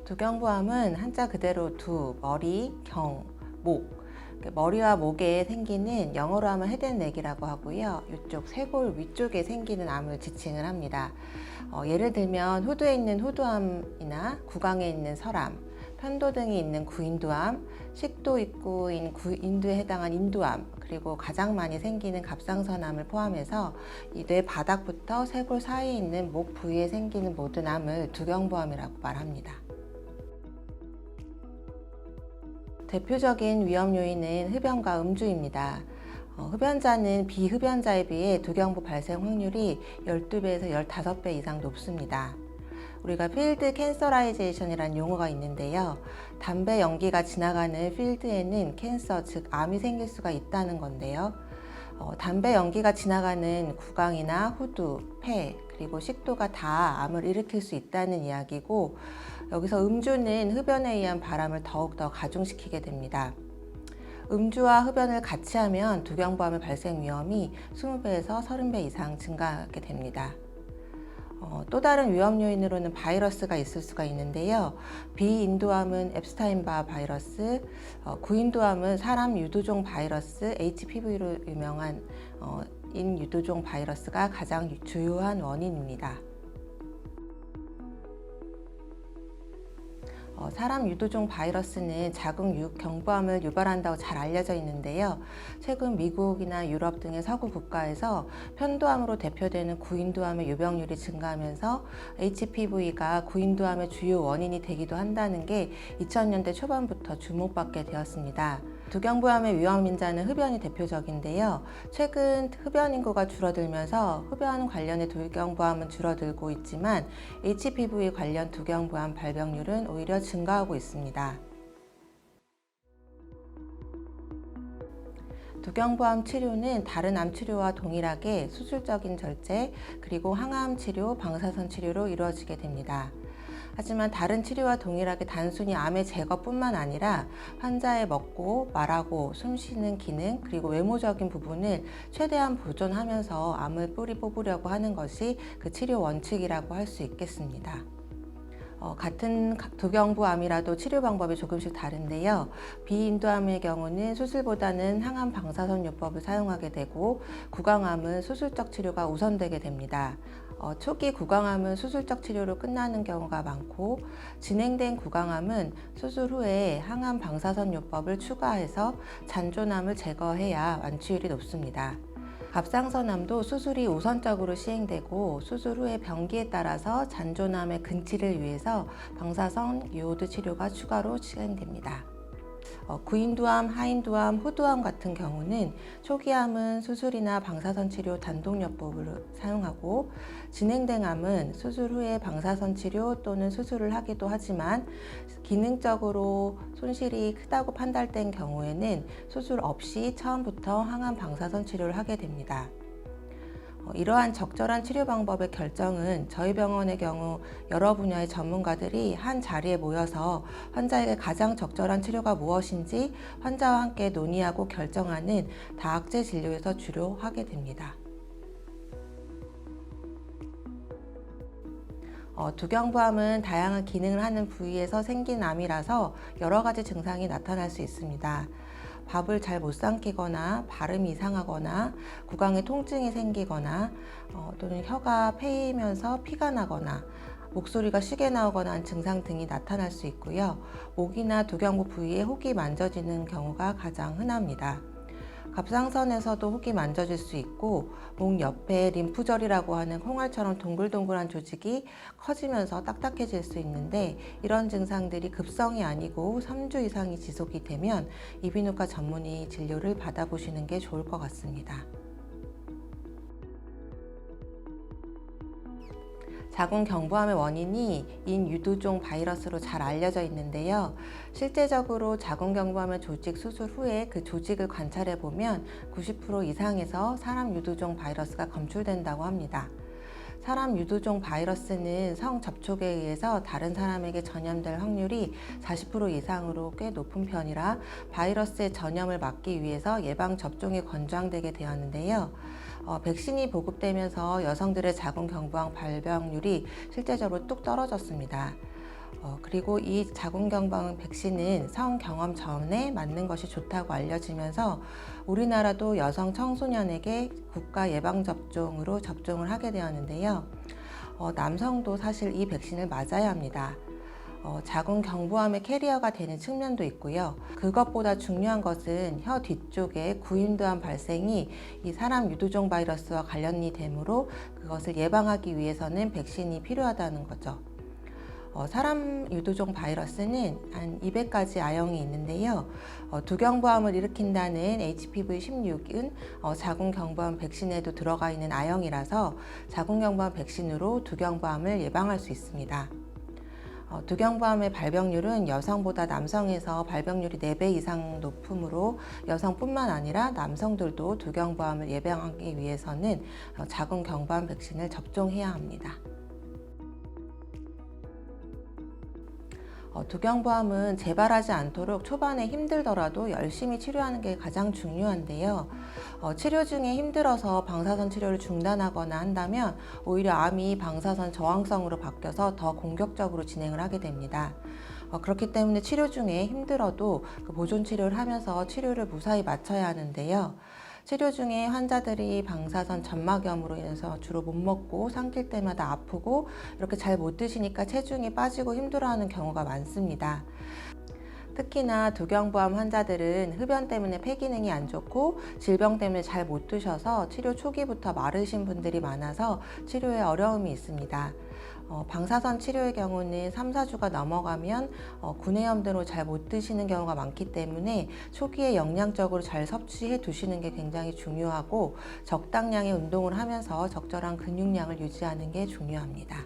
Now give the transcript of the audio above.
두경부암은 한자 그대로 두, 머리, 경, 목. 머리와 목에 생기는 영어로 하면 헤드앤넥이라고 하고요. 이쪽 쇄골 위쪽에 생기는 암을 지칭을 합니다. 예를 들면 후두에 있는 후두암이나 구강에 있는 설암, 편도등이 있는 구인두암, 식도 입구인 구인두에 해당한 인두암, 그리고 가장 많이 생기는 갑상선암을 포함해서 이 뇌 바닥부터 쇄골 사이에 있는 목 부위에 생기는 모든 암을 두경부암이라고 말합니다. 대표적인 위험 요인은 흡연과 음주입니다. 흡연자는 비흡연자에 비해 두경부 발생 확률이 12배에서 15배 이상 높습니다. 우리가 필드 캔서라이제이션이라는 용어가 있는데요. 담배 연기가 지나가는 필드에는 캔서, 즉 암이 생길 수가 있다는 건데요. 담배 연기가 지나가는 구강이나 후두, 폐, 그리고 식도가 다 암을 일으킬 수 있다는 이야기고, 여기서 음주는 흡연에 의한 바람을 더욱더 가중시키게 됩니다. 음주와 흡연을 같이 하면 두경부암의 발생 위험이 20배에서 30배 이상 증가하게 됩니다. 또 다른 위험 요인으로는 바이러스가 있을 수가 있는데요. 비인두암은 앱스타인바 바이러스, 구인두암은 사람 유두종 바이러스 HPV로 유명한 인유두종 바이러스가 가장 주요한 원인입니다. 사람 유두종 바이러스는 자궁경부암을 유발한다고 잘 알려져 있는데요. 최근 미국이나 유럽 등의 서구 국가에서 편도암으로 대표되는 구인두암의 유병률이 증가하면서 HPV가 구인두암의 주요 원인이 되기도 한다는 게 2000년대 초반부터 주목받게 되었습니다. 두경부암의 위험 인자는 흡연이 대표적인데요. 최근 흡연 인구가 줄어들면서 흡연 관련의 두경부암은 줄어들고 있지만 HPV 관련 두경부암 발병률은 오히려 증가하고 있습니다. 두경부암 치료는 다른 암 치료와 동일하게 수술적인 절제, 그리고 항암 치료, 방사선 치료로 이루어지게 됩니다. 하지만 다른 치료와 동일하게 단순히 암의 제거뿐만 아니라 환자의 먹고, 말하고, 숨쉬는 기능, 그리고 외모적인 부분을 최대한 보존하면서 암을 뿌리 뽑으려고 하는 것이 그 치료 원칙이라고 할 수 있겠습니다. 같은 두경부암이라도 치료 방법이 조금씩 다른데요. 비인두암의 경우는 수술보다는 항암 방사선요법을 사용하게 되고, 구강암은 수술적 치료가 우선되게 됩니다. 초기 구강암은 수술적 치료로 끝나는 경우가 많고, 진행된 구강암은 수술 후에 항암 방사선요법을 추가해서 잔존암을 제거해야 완치율이 높습니다. 갑상선암도 수술이 우선적으로 시행되고, 수술 후의 병기에 따라서 잔존암의 근치를 위해서 방사선 요오드 치료가 추가로 시행됩니다. 구인두암, 하인두암, 후두암 같은 경우는 초기암은 수술이나 방사선 치료 단독요법을 사용하고, 진행된 암은 수술 후에 방사선 치료 또는 수술을 하기도 하지만 기능적으로 손실이 크다고 판단된 경우에는 수술 없이 처음부터 항암 방사선 치료를 하게 됩니다. 이러한 적절한 치료 방법의 결정은 저희 병원의 경우 여러 분야의 전문가들이 한 자리에 모여서 환자에게 가장 적절한 치료가 무엇인지 환자와 함께 논의하고 결정하는 다학제 진료에서 주로 하게 됩니다. 두경부암은 다양한 기능을 하는 부위에서 생긴 암이라서 여러 가지 증상이 나타날 수 있습니다. 밥을 잘 못 삼키거나, 발음이 이상하거나, 구강에 통증이 생기거나, 또는 혀가 패이면서 피가 나거나, 목소리가 쉬게 나오거나 하는 증상 등이 나타날 수 있고요. 목이나 두경부 부위에 혹이 만져지는 경우가 가장 흔합니다. 갑상선에서도 혹이 만져질 수 있고, 목 옆에 림프절이라고 하는 콩알처럼 동글동글한 조직이 커지면서 딱딱해질 수 있는데, 이런 증상들이 급성이 아니고 3주 이상이 지속이 되면 이비인후과 전문의 진료를 받아보시는 게 좋을 것 같습니다. 자궁경부암의 원인이 인유두종 바이러스로 잘 알려져 있는데요. 실제적으로 자궁경부암의 조직 수술 후에 그 조직을 관찰해 보면 90% 이상에서 사람 유두종 바이러스가 검출된다고 합니다. 사람 유두종 바이러스는 성접촉에 의해서 다른 사람에게 전염될 확률이 40% 이상으로 꽤 높은 편이라 바이러스의 전염을 막기 위해서 예방접종이 권장되게 되었는데요. 백신이 보급되면서 여성들의 자궁경부암 발병률이 실제적으로 뚝 떨어졌습니다. 그리고 이 자궁경부암 백신은 성 경험 전에 맞는 것이 좋다고 알려지면서 우리나라도 여성 청소년에게 국가 예방접종으로 접종을 하게 되었는데요. 남성도 사실 이 백신을 맞아야 합니다. 자궁경부암의 캐리어가 되는 측면도 있고요. 그것보다 중요한 것은 혀 뒤쪽에 구인도암 발생이 이 사람 유두종 바이러스와 관련이 되므로 그것을 예방하기 위해서는 백신이 필요하다는 거죠. 사람 유두종 바이러스는 한 200가지 아형이 있는데요. 두경부암을 일으킨다는 HPV-16은 자궁경부암 백신에도 들어가 있는 아형이라서 자궁경부암 백신으로 두경부암을 예방할 수 있습니다. 두경부암의 발병률은 여성보다 남성에서 발병률이 4배 이상 높으므로 여성뿐만 아니라 남성들도 두경부암을 예방하기 위해서는 자궁경부암 백신을 접종해야 합니다. 두경부암은 재발하지 않도록 초반에 힘들더라도 열심히 치료하는 게 가장 중요한데요. 치료 중에 힘들어서 방사선 치료를 중단하거나 한다면 오히려 암이 방사선 저항성으로 바뀌어서 더 공격적으로 진행을 하게 됩니다. 그렇기 때문에 치료 중에 힘들어도 보존 치료를 하면서 치료를 무사히 마쳐야 하는데요. 치료 중에 환자들이 방사선 점막염으로 인해서 주로 못 먹고 삼킬 때마다 아프고 이렇게 잘 못 드시니까 체중이 빠지고 힘들어하는 경우가 많습니다. 특히나 두경부암 환자들은 흡연 때문에 폐기능이 안 좋고 질병 때문에 잘 못 드셔서 치료 초기부터 마르신 분들이 많아서 치료에 어려움이 있습니다. 방사선 치료의 경우는 3, 4주가 넘어가면 구내염 등으로 잘 못 드시는 경우가 많기 때문에 초기에 영양적으로 잘 섭취해 두시는 게 굉장히 중요하고 적당량의 운동을 하면서 적절한 근육량을 유지하는 게 중요합니다.